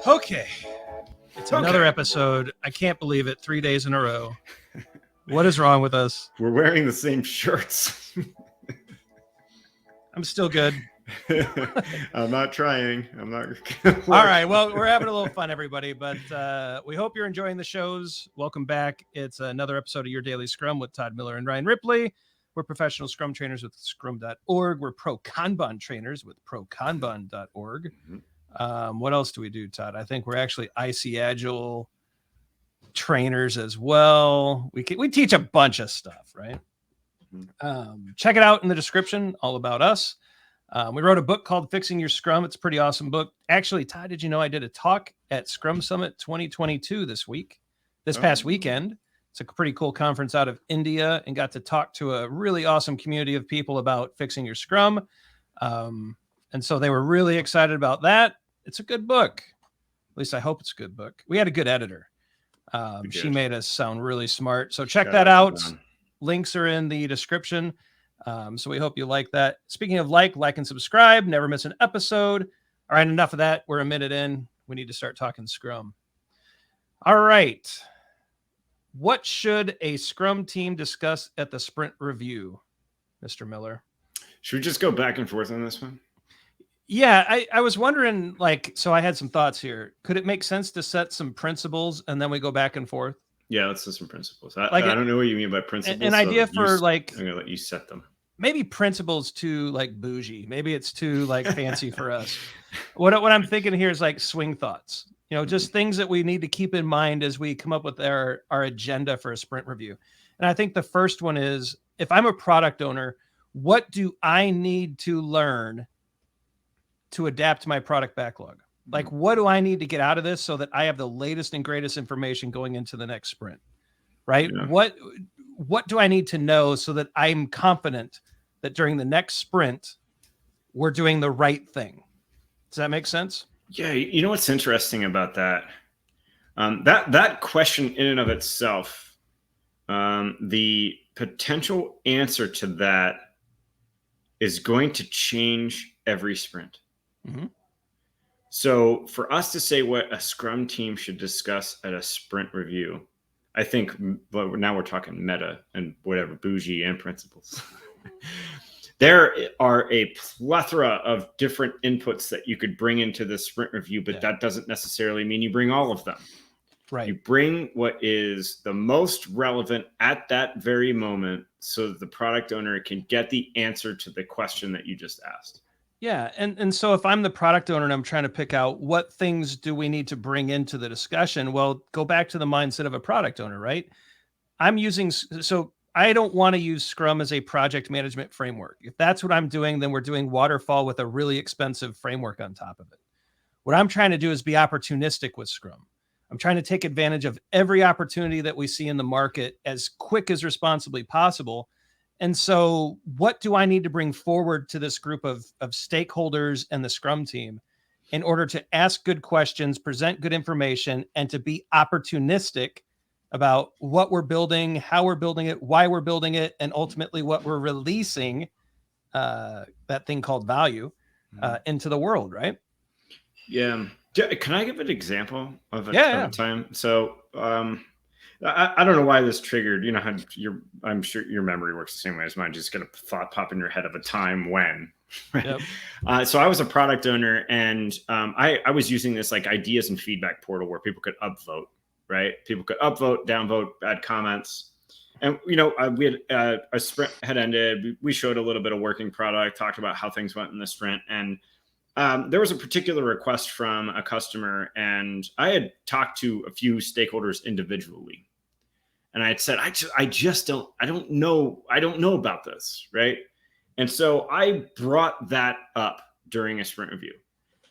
Okay. It's another episode. I can't believe it. 3 days in a row. What is wrong with us? We're wearing the same shirts. I'm still good. I'm not trying. I'm not. All right. Well, we're having a little fun, everybody, but we hope you're enjoying the shows. Welcome back. It's another episode of Your Daily Scrum with Todd Miller and Ryan Ripley. We're professional Scrum trainers with Scrum.org. We're pro Kanban trainers with prokanban.org. Mm-hmm. What else do we do, Todd? I think we're actually IC Agile trainers as well. We teach a bunch of stuff, right? Check it out in the description, all about us. We wrote a book called Fixing Your Scrum. It's a pretty awesome book. Actually, Todd, did you know I did a talk at Scrum Summit 2022 this past weekend? It's a pretty cool conference out of India, and got to talk to a really awesome community of people about fixing your Scrum. And so they were really excited about that. It's a good book. At least I hope it's a good book. We had a good editor. She made us sound really smart. So check that out. Links are in the description. So we hope you like that. Speaking of like and subscribe, never miss an episode. All right, enough of that. We're a minute in. We need to start talking Scrum. All right. What should a Scrum team discuss at the sprint review, Mr. Miller? Should we just go back and forth on this one? Yeah, I was wondering, so I had some thoughts here. Could it make sense to set some principles and then we go back and forth? Yeah, let's set some principles. I don't know what you mean by principles. An idea for I'm going to let you set them. Maybe principles too bougie. Maybe it's too fancy for us. What I'm thinking here is swing thoughts. Just things that we need to keep in mind as we come up with our agenda for a sprint review. And I think the first one is, if I'm a product owner, what do I need to learn to adapt my product backlog? What do I need to get out of this so that I have the latest and greatest information going into the next sprint, right? Yeah. What do I need to know so that I'm confident that during the next sprint, we're doing the right thing? Does that make sense? Yeah. You know what's interesting about that? That question in and of itself, the potential answer to that is going to change every sprint. Mm-hmm. So for us to say what a Scrum team should discuss at a sprint review, I think now we're talking meta and whatever, bougie and principles. There are a plethora of different inputs that you could bring into the sprint review, but that doesn't necessarily mean you bring all of them. Right. You bring what is the most relevant at that very moment so that the product owner can get the answer to the question that you just asked. Yeah. And so if I'm the product owner and I'm trying to pick out what things do we need to bring into the discussion, well, go back to the mindset of a product owner, right? So I don't want to use Scrum as a project management framework. If that's what I'm doing, then we're doing waterfall with a really expensive framework on top of it. What I'm trying to do is be opportunistic with Scrum. I'm trying to take advantage of every opportunity that we see in the market as quick as responsibly possible. And so what do I need to bring forward to this group of stakeholders and the Scrum team in order to ask good questions, present good information, and to be opportunistic about what we're building, how we're building it, why we're building it, and ultimately what we're releasing, that thing called value, into the world, right? Yeah. Can I give an example of a time? So I don't know why this triggered, how I'm sure your memory works the same way as mine. Just get a thought pop in your head of a time when. Right? Yep. So I was a product owner, and I was using this ideas and feedback portal where people could upvote, right? People could upvote, downvote, add comments. And, we had a sprint had ended. We showed a little bit of working product, talked about how things went in the sprint. And there was a particular request from a customer, and I had talked to a few stakeholders individually. And I had said, I don't know about this, right? And so I brought that up during a sprint review.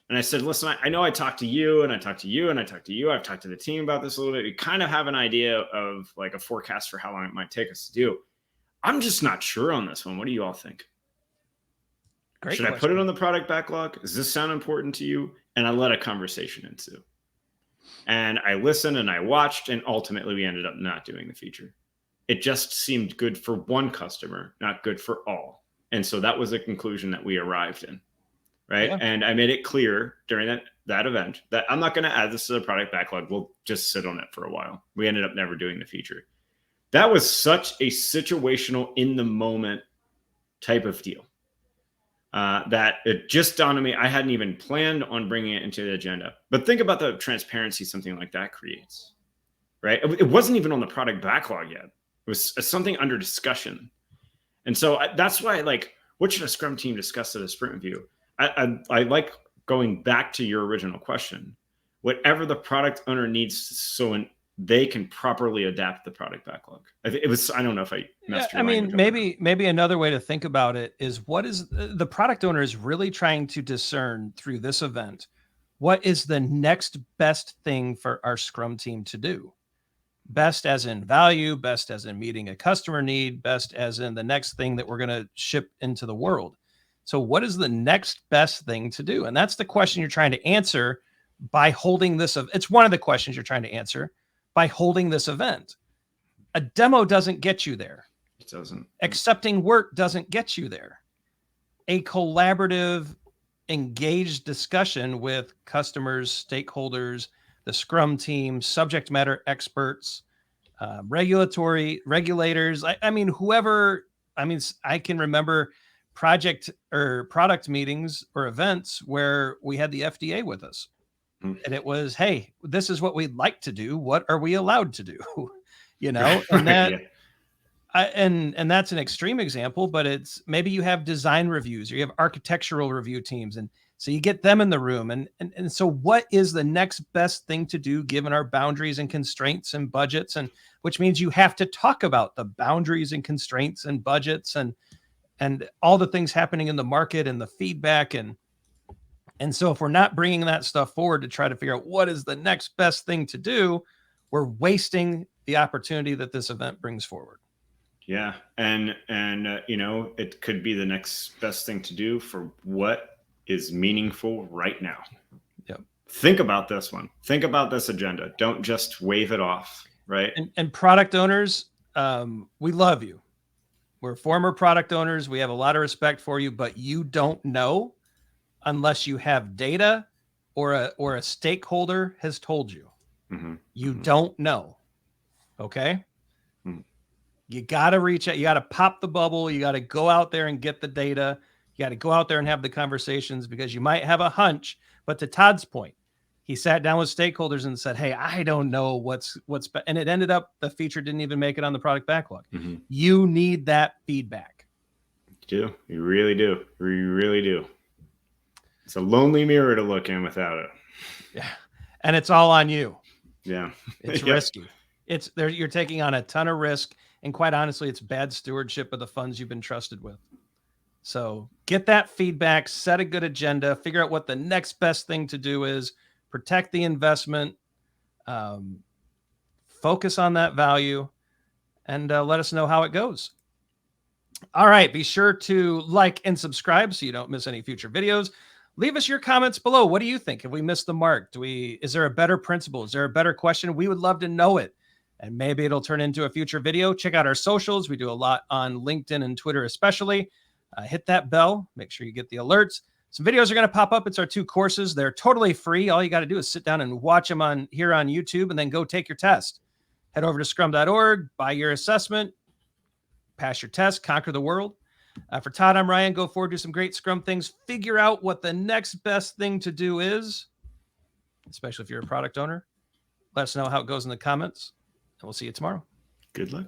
And I said, listen, I know I talked to you, and I talked to you, and I talked to you. I've talked to the team about this a little bit. We kind of have an idea of a forecast for how long it might take us to do. I'm just not sure on this one. What do you all think? Great Should question. I put it on the product backlog? Does this sound important to you? And I let a conversation ensue. And I listened and I watched, and ultimately we ended up not doing the feature. It just seemed good for one customer, not good for all. And so that was the conclusion that we arrived in. right? Yeah. And I made it clear during that event that I'm not going to add this to the product backlog. We'll just sit on it for a while. We ended up never doing the feature. That was such a situational, in the moment type of deal that it just dawned on me. I hadn't even planned on bringing it into the agenda. But think about the transparency something like that creates, right? It wasn't even on the product backlog yet. It was something under discussion. And so that's why, like, what should a Scrum team discuss at a sprint review? I like going back to your original question. Whatever the product owner needs, so they can properly adapt the product backlog. It was, I don't know if I messed your language up. Maybe another way to think about it is, what is the product owner is really trying to discern through this event? What is the next best thing for our Scrum team to do? Best as in value, best as in meeting a customer need, best as in the next thing that we're going to ship into the world. So what is the next best thing to do? And that's the question you're trying to answer by holding this. It's one of the questions you're trying to answer by holding this event. A demo doesn't get you there. It doesn't. Accepting work doesn't get you there. A collaborative, engaged discussion with customers, stakeholders, the Scrum team, subject matter experts, regulators. I mean, whoever. I mean, I can remember project or product meetings or events where we had the FDA with us, and it was, hey, this is what we'd like to do. What are we allowed to do? You know, and that. Yeah. And that's an extreme example, but it's maybe you have design reviews or you have architectural review teams, and so you get them in the room. And so what is the next best thing to do given our boundaries and constraints and budgets? And which means you have to talk about the boundaries and constraints and budgets and all the things happening in the market and the feedback. And so if we're not bringing that stuff forward to try to figure out what is the next best thing to do, we're wasting the opportunity that this event brings forward. Yeah. And it could be the next best thing to do for what is meaningful right now. Yep. Think about this one. Think about this agenda. Don't just wave it off, right? And product owners, we love you. We're former product owners. We have a lot of respect for you, but you don't know unless you have data or a stakeholder has told you. Mm-hmm. You don't know. Okay? Mm-hmm. You got to reach out. You got to pop the bubble. You got to go out there and get the data. You got to go out there and have the conversations, because you might have a hunch. But to Todd's point, he sat down with stakeholders and said, hey, I don't know what's, and it ended up the feature didn't even make it on the product backlog. Mm-hmm. You need that feedback. You do. You really do. You really do. It's a lonely mirror to look in without it. Yeah. And it's all on you. Yeah. It's risky. It's there. You're taking on a ton of risk. And quite honestly, it's bad stewardship of the funds you've been trusted with. So get that feedback, set a good agenda, figure out what the next best thing to do is, protect the investment, focus on that value, and let us know how it goes. All right. Be sure to like and subscribe so you don't miss any future videos. Leave us your comments below. What do you think? Have we missed the mark? Is there a better principle? Is there a better question? We would love to know it. And maybe it'll turn into a future video. Check out our socials. We do a lot on LinkedIn and Twitter, especially. Hit that bell. Make sure you get the alerts. Some videos are going to pop up. It's our 2 courses. They're totally free. All you got to do is sit down and watch them here on YouTube, and then go take your test. Head over to scrum.org, buy your assessment, pass your test, conquer the world. For Todd, I'm Ryan. Go forward, do some great Scrum things. Figure out what the next best thing to do is, especially if you're a product owner. Let us know how it goes in the comments, and we'll see you tomorrow. Good luck.